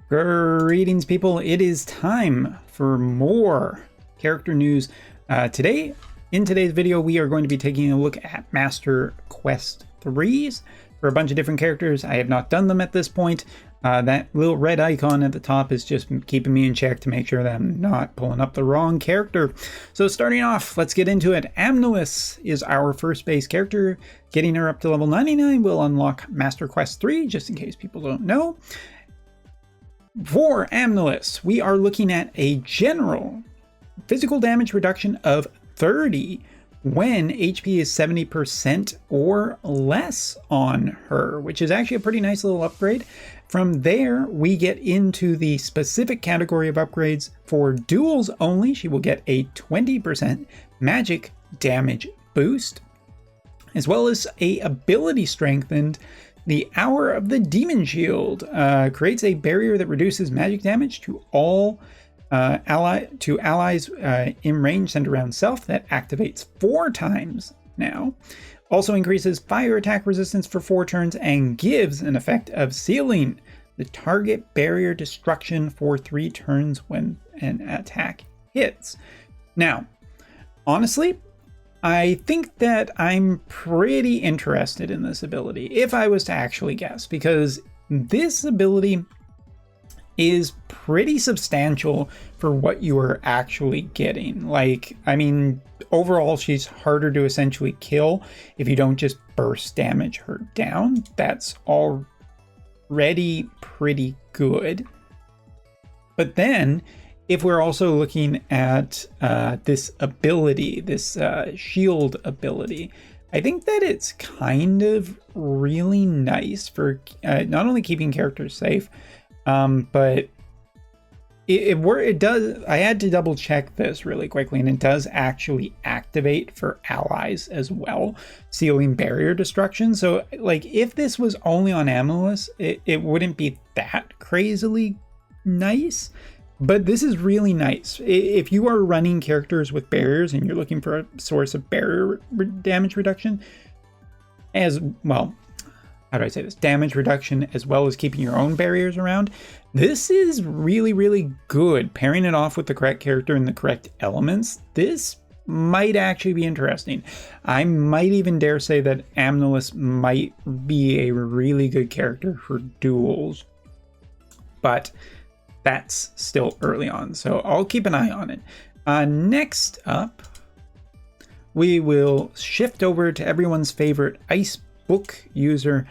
Greetings, people. It is time for more character news. In today's video, we are going to be taking a look at Master Quest 3s for a bunch of different characters. I have not done them at this point. That little red icon at the top is just keeping me in check to make sure that I'm not pulling up the wrong character. So starting off, let's get into it. Ambilis is our first base character. Getting her up to level 99 will unlock Master Quest 3, just in case people don't know. For Ambilis, we are looking at a general physical damage reduction of 30 when HP is 70% or less on her, which is actually a pretty nice little upgrade. From there, we get into the specific category of upgrades. For duels only, she will get a 20% magic damage boost, as well as a ability strengthened. The Hour of the Demon Shield creates a barrier that reduces magic damage to all allies in range centered around self. That activates 4 times now. Also increases fire attack resistance for 4 turns and gives an effect of sealing the target barrier destruction for 3 turns when an attack hits. Now, honestly, I think that I'm pretty interested in this ability, if I was to actually guess, because this ability is pretty substantial for what you are actually getting. Like, I mean, overall, she's harder to essentially kill if you don't just burst damage her down. That's already pretty good. But then, if we're also looking at this ability, this shield ability, I think that it's kind of really nice for not only keeping characters safe, but it does. I had to double check this really quickly, and it does actually activate for allies as well, sealing barrier destruction. So, like, if this was only on Ambilis, it wouldn't be that crazily nice. But this is really nice. If you are running characters with barriers and you're looking for a source of barrier damage reduction, as well, how do I say this? Damage reduction as well as keeping your own barriers around. This is really, really good. Pairing it off with the correct character and the correct elements, this might actually be interesting. I might even dare say that Ambilis might be a really good character for duels. But that's still early on, so I'll keep an eye on it. Next up, we will shift over to everyone's favorite Ice Book user.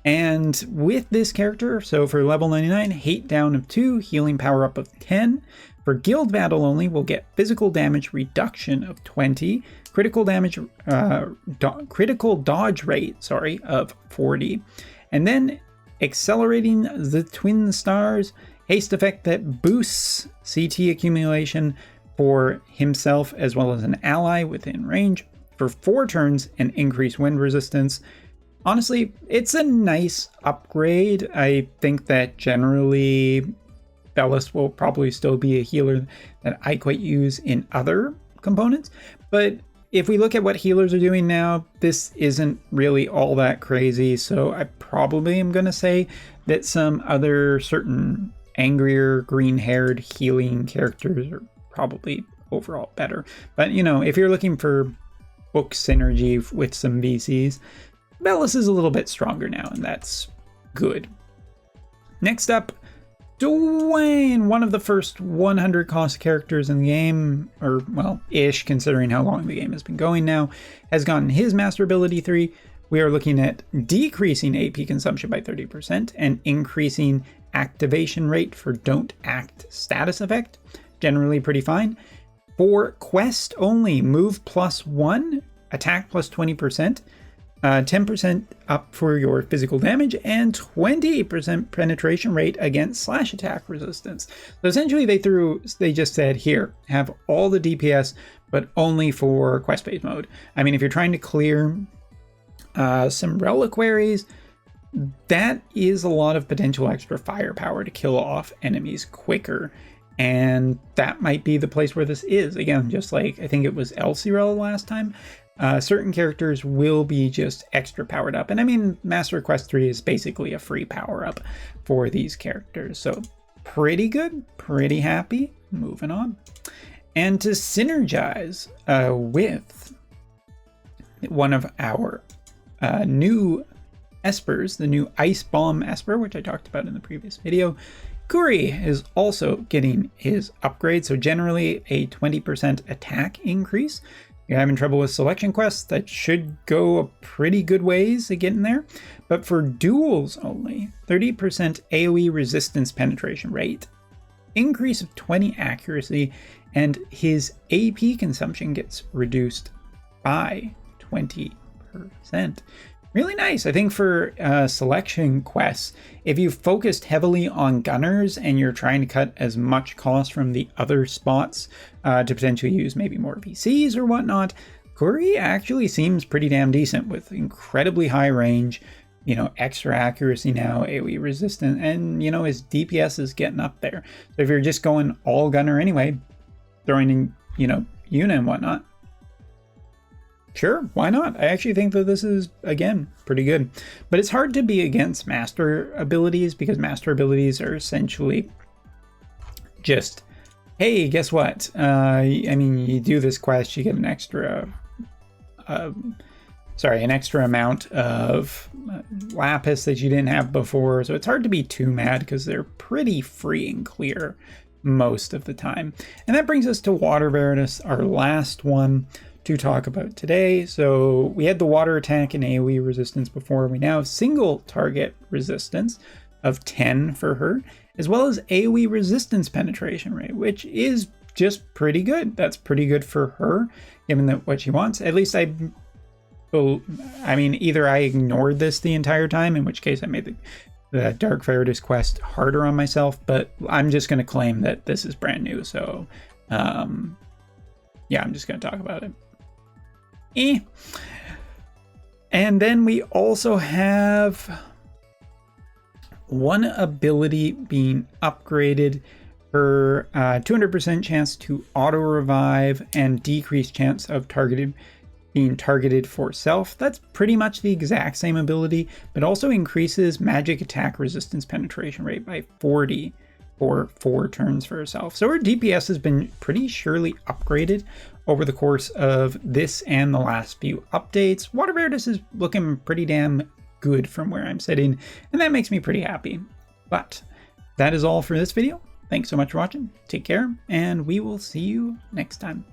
And with this character, so for level 99, hate down of 2, healing power up of 10. For guild battle only, we'll get physical damage reduction of 20, critical damage, critical dodge rate, of 40. And then accelerating the twin stars, haste effect that boosts CT accumulation for himself as well as an ally within range for 4 turns and increase wind resistance. Honestly, it's a nice upgrade. I think that generally Bellis will probably still be a healer that I quite use in other components. But if we look at what healers are doing now, this isn't really all that crazy. So I probably am going to say that some other certain angrier green-haired healing characters are probably overall better. But, you know, if you're looking for book synergy with some VCs, Bellis is a little bit stronger now, and that's good. Next up, Dwayne, one of the first 100 cost characters in the game, or, well, ish, considering how long the game has been going now, has gotten his Master Ability 3. We are looking at decreasing AP consumption by 30% and increasing activation rate for Don't Act status effect. Generally pretty fine. For quest only, move +1, attack +20%, 10% up for your physical damage, and 20% penetration rate against slash attack resistance. So essentially they just said, here, have all the DPS, but only for quest-based mode. I mean, if you're trying to clear some reliquaries, that is a lot of potential extra firepower to kill off enemies quicker. And that might be the place where this is. Again, just like I think it was Elsirel last time, certain characters will be just extra powered up. And I mean, Master Quest 3 is basically a free power up for these characters. So pretty good, pretty happy. Moving on. And to synergize with one of our new espers, the new Ice Bomb esper, which I talked about in the previous video, Kurri is also getting his upgrade. So generally a 20% attack increase. If you're having trouble with selection quests, that should go a pretty good ways to getting there. But for duels only, 30% AoE resistance penetration rate, increase of 20 accuracy, and his AP consumption gets reduced by 20%. Really nice. I think for selection quests, if you've focused heavily on gunners and you're trying to cut as much cost from the other spots to potentially use maybe more VCs or whatnot, Kurri actually seems pretty damn decent with incredibly high range, you know, extra accuracy now, AoE resistant, and, you know, his DPS is getting up there. So if you're just going all gunner anyway, throwing in, you know, Una and whatnot, sure, why not? I actually think that this is, again, pretty good. But it's hard to be against master abilities because master abilities are essentially just, hey, guess what? I mean, you do this quest, you get an extra, an extra amount of lapis that you didn't have before. So it's hard to be too mad because they're pretty free and clear most of the time. And that brings us to Waterbarus, our last one to talk about today. So we had the water attack and AoE resistance before. We now have single target resistance of 10 for her, as well as AoE resistance penetration rate, which is just pretty good. That's pretty good for her, given that what she wants. At least I mean, either I ignored this the entire time, in which case I made the Dark Faradis quest harder on myself, but I'm just going to claim that this is brand new. So yeah, I'm just going to talk about it. And then we also have one ability being upgraded, her 200% chance to auto revive and decreased chance of being targeted for self. That's pretty much the exact same ability, but also increases magic attack resistance penetration rate by 40 for 4 turns for herself. So her DPS has been pretty surely upgraded over the course of this and the last few updates. Waterbarus is looking pretty damn good from where I'm sitting, and that makes me pretty happy. But that is all for this video. Thanks so much for watching. Take care, and we will see you next time.